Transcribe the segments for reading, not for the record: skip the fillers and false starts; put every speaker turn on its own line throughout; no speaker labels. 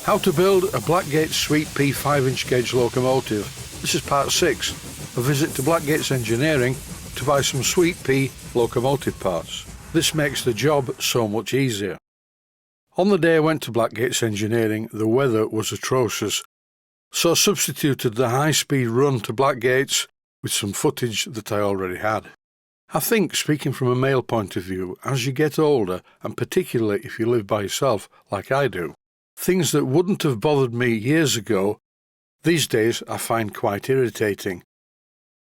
How to build a Blackgates Sweet Pea 5-inch gauge locomotive. This is part 6, a visit to Blackgates Engineering to buy some Sweet Pea locomotive parts. This makes the job so much easier. On the day I went to Blackgates Engineering, the weather was atrocious, so I substituted the high-speed run to Blackgates with some footage that I already had. I think, speaking from a male point of view, as you get older, and particularly if you live by yourself like I do, things that wouldn't have bothered me years ago, these days I find quite irritating.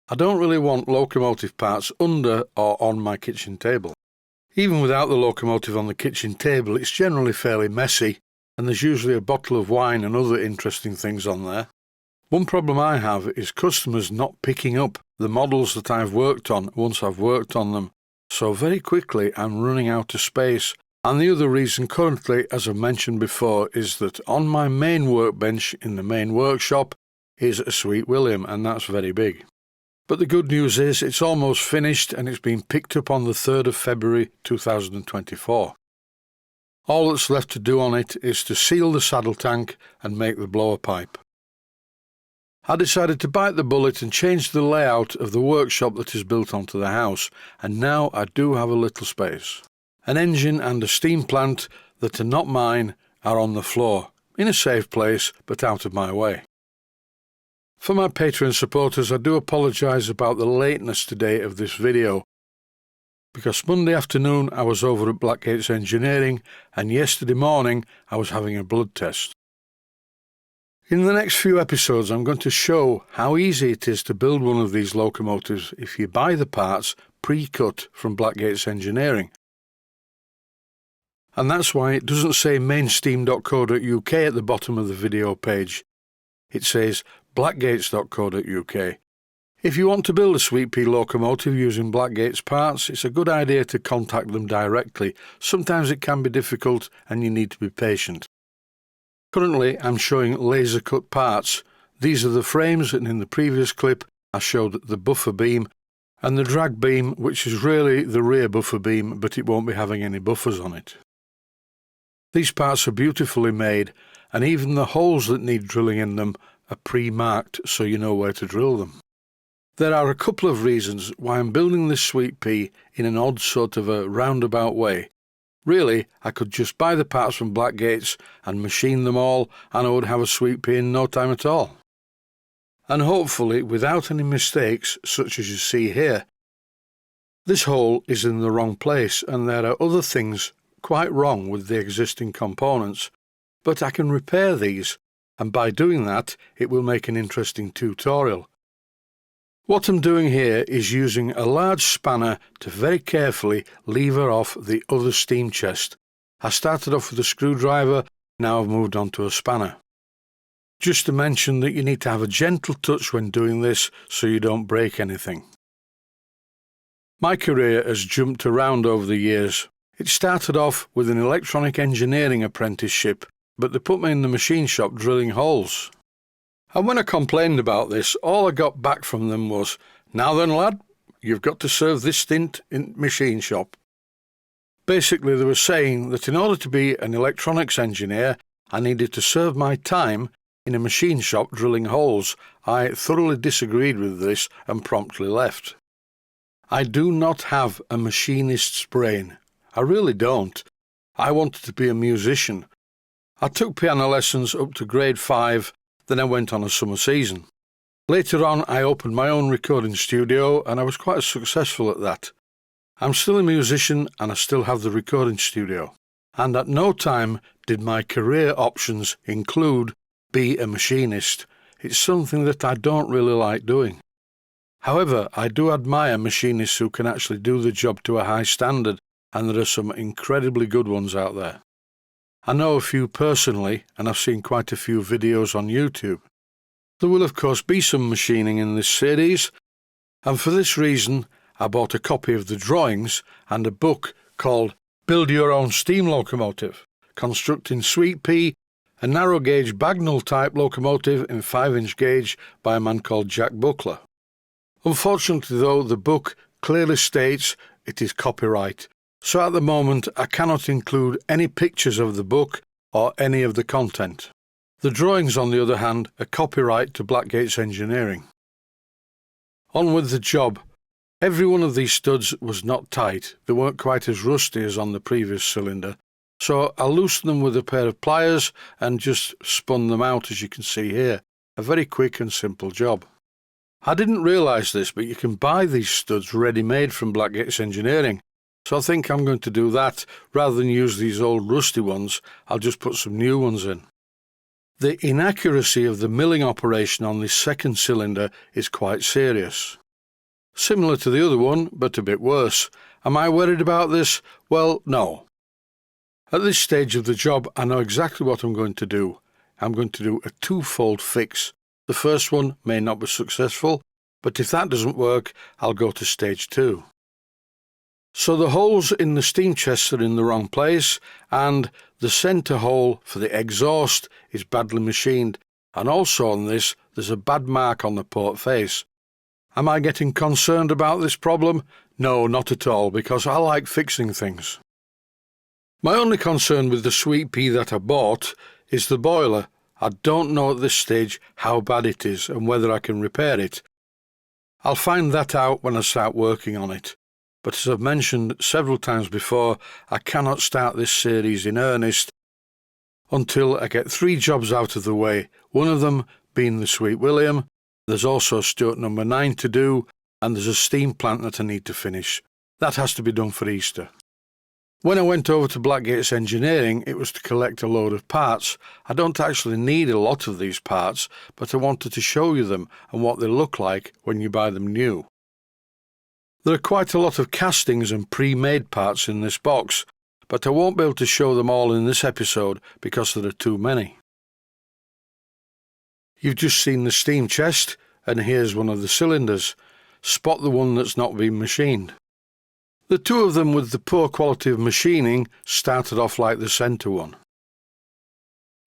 I don't really want locomotive parts under or on my kitchen table. Even without the locomotive on the kitchen table, it's generally fairly messy, and there's usually a bottle of wine and other interesting things on there. One problem I have is customers not picking up the models that I've worked on once I've worked on them, so very quickly I'm running out of space. And the other reason currently, as I've mentioned before, is that on my main workbench in the main workshop is a Sweet William, and that's very big. But the good news is it's almost finished and it's been picked up on the 3rd of February 2024. All that's left to do on it is to seal the saddle tank and make the blower pipe. I decided to bite the bullet and change the layout of the workshop that is built onto the house, and now I do have a little space. An engine and a steam plant that are not mine are on the floor, in a safe place but out of my way. For my Patreon supporters, I do apologise about the lateness today of this video, because Monday afternoon I was over at Blackgates Engineering and yesterday morning I was having a blood test. In the next few episodes I'm going to show how easy it is to build one of these locomotives if you buy the parts pre-cut from Blackgates Engineering. And that's why it doesn't say mainsteam.co.uk at the bottom of the video page. It says blackgates.co.uk. If you want to build a Sweet Pea locomotive using Blackgates parts, it's a good idea to contact them directly. Sometimes it can be difficult and you need to be patient. Currently I'm showing laser cut parts. These are the frames, and in the previous clip I showed the buffer beam and the drag beam, which is really the rear buffer beam, but it won't be having any buffers on it. These parts are beautifully made, and even the holes that need drilling in them are pre-marked so you know where to drill them. There are a couple of reasons why I'm building this Sweet Pea in an odd sort of a roundabout way. Really, I could just buy the parts from Blackgates and machine them all, and I would have a Sweet Pea in no time at all. And hopefully without any mistakes such as you see here. This hole is in the wrong place, and there are other things quite wrong with the existing components, but I can repair these, and by doing that it will make an interesting tutorial. What I'm doing here is using a large spanner to very carefully lever off the other steam chest. I started off with a screwdriver, now I've moved on to a spanner. Just to mention that you need to have a gentle touch when doing this so you don't break anything. My career has jumped around over the years. It started off with an electronic engineering apprenticeship, but they put me in the machine shop drilling holes. And when I complained about this, all I got back from them was, "Now then lad, you've got to serve this stint in machine shop." Basically they were saying that in order to be an electronics engineer I needed to serve my time in a machine shop drilling holes. I thoroughly disagreed with this and promptly left. I do not have a machinist's brain. I really don't. I wanted to be a musician. I took piano lessons up to grade 5, then I went on a summer season. Later on I opened my own recording studio and I was quite successful at that. I'm still a musician and I still have the recording studio. And at no time did my career options include be a machinist. It's something that I don't really like doing. However, I do admire machinists who can actually do the job to a high standard, and there are some incredibly good ones out there. I know a few personally, and I've seen quite a few videos on YouTube. There will of course be some machining in this series, and for this reason I bought a copy of the drawings and a book called Build Your Own Steam Locomotive, Constructing Sweet Pea, a narrow gauge Bagnall type locomotive in 5-inch gauge by a man called Jack Buckler. Unfortunately though, the book clearly states it is copyright, so at the moment I cannot include any pictures of the book or any of the content. The drawings, on the other hand, are copyright to Blackgates Engineering. On with the job. Every one of these studs was not tight. They weren't quite as rusty as on the previous cylinder, so I loosened them with a pair of pliers and just spun them out, as you can see here. A very quick and simple job. I didn't realise this, but you can buy these studs ready-made from Blackgates Engineering, so I think I'm going to do that. Rather than use these old rusty ones, I'll just put some new ones in. The inaccuracy of the milling operation on this second cylinder is quite serious. Similar to the other one, but a bit worse. Am I worried about this? Well, no. At this stage of the job, I know exactly what I'm going to do. I'm going to do a twofold fix. The first one may not be successful, but if that doesn't work, I'll go to stage 2. So the holes in the steam chests are in the wrong place, and the centre hole for the exhaust is badly machined, and also on this there's a bad mark on the port face. Am I getting concerned about this problem? No, not at all, because I like fixing things. My only concern with the sweet pea that I bought is the boiler. I don't know at this stage how bad it is and whether I can repair it. I'll find that out when I start working on it. But as I've mentioned several times before, I cannot start this series in earnest until I get 3 jobs out of the way, one of them being the Sweet William. There's also Stuart number 9 to do, and there's a steam plant that I need to finish. That has to be done for Easter. When I went over to Blackgates Engineering, it was to collect a load of parts. I don't actually need a lot of these parts, but I wanted to show you them and what they look like when you buy them new. There are quite a lot of castings and pre-made parts in this box, but I won't be able to show them all in this episode because there are too many. You've just seen the steam chest, and here's one of the cylinders. Spot the one that's not been machined. The two of them with the poor quality of machining started off like the centre one.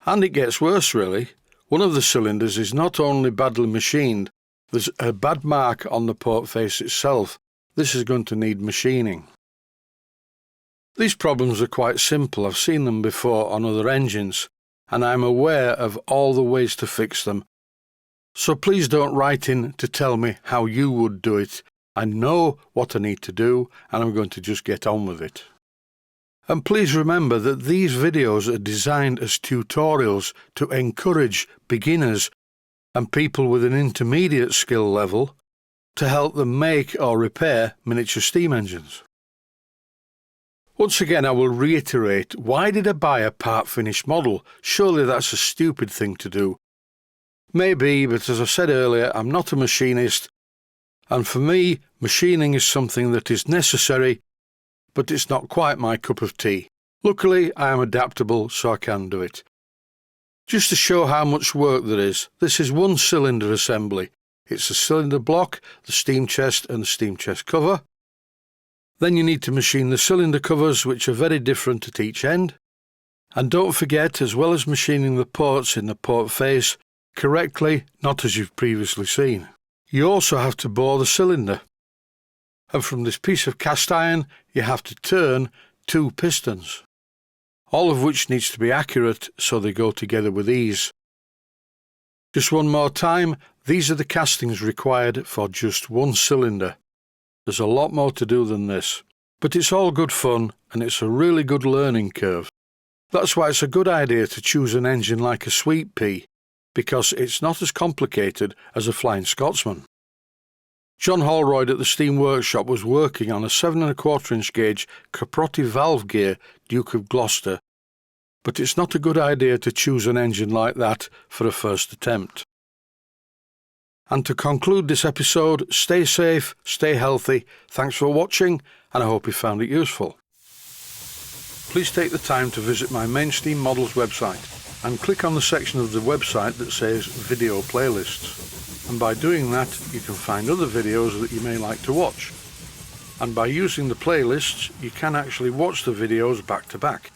And it gets worse really. One of the cylinders is not only badly machined, there's a bad mark on the port face itself. This is going to need machining. These problems are quite simple. I've seen them before on other engines, and I'm aware of all the ways to fix them. So please don't write in to tell me how you would do it. I know what I need to do, and I'm going to just get on with it. And please remember that these videos are designed as tutorials to encourage beginners and people with an intermediate skill level to help them make or repair miniature steam engines. Once again, I will reiterate, why did I buy a part-finished model? Surely that's a stupid thing to do. Maybe, but as I said earlier, I'm not a machinist, and for me, machining is something that is necessary, but it's not quite my cup of tea. Luckily, I am adaptable, so I can do it. Just to show how much work there is, this is one cylinder assembly. It's the cylinder block, the steam chest and the steam chest cover. Then you need to machine the cylinder covers, which are very different at each end. And don't forget, as well as machining the ports in the port face correctly, not as you've previously seen, you also have to bore the cylinder. And from this piece of cast iron, you have to turn 2 pistons, all of which needs to be accurate so they go together with ease. Just one more time, these are the castings required for just one cylinder. There's a lot more to do than this, but it's all good fun and it's a really good learning curve. That's why it's a good idea to choose an engine like a Sweet Pea, because it's not as complicated as a Flying Scotsman. John Holroyd at the Steam Workshop was working on a 7 1/4 inch gauge Caprotti valve gear Duke of Gloucester, but it's not a good idea to choose an engine like that for a first attempt. And to conclude this episode, stay safe, stay healthy, thanks for watching, and I hope you found it useful. Please take the time to visit my main Steam Models website and click on the section of the website that says Video Playlists. And by doing that, you can find other videos that you may like to watch. And by using the playlists, you can actually watch the videos back to back.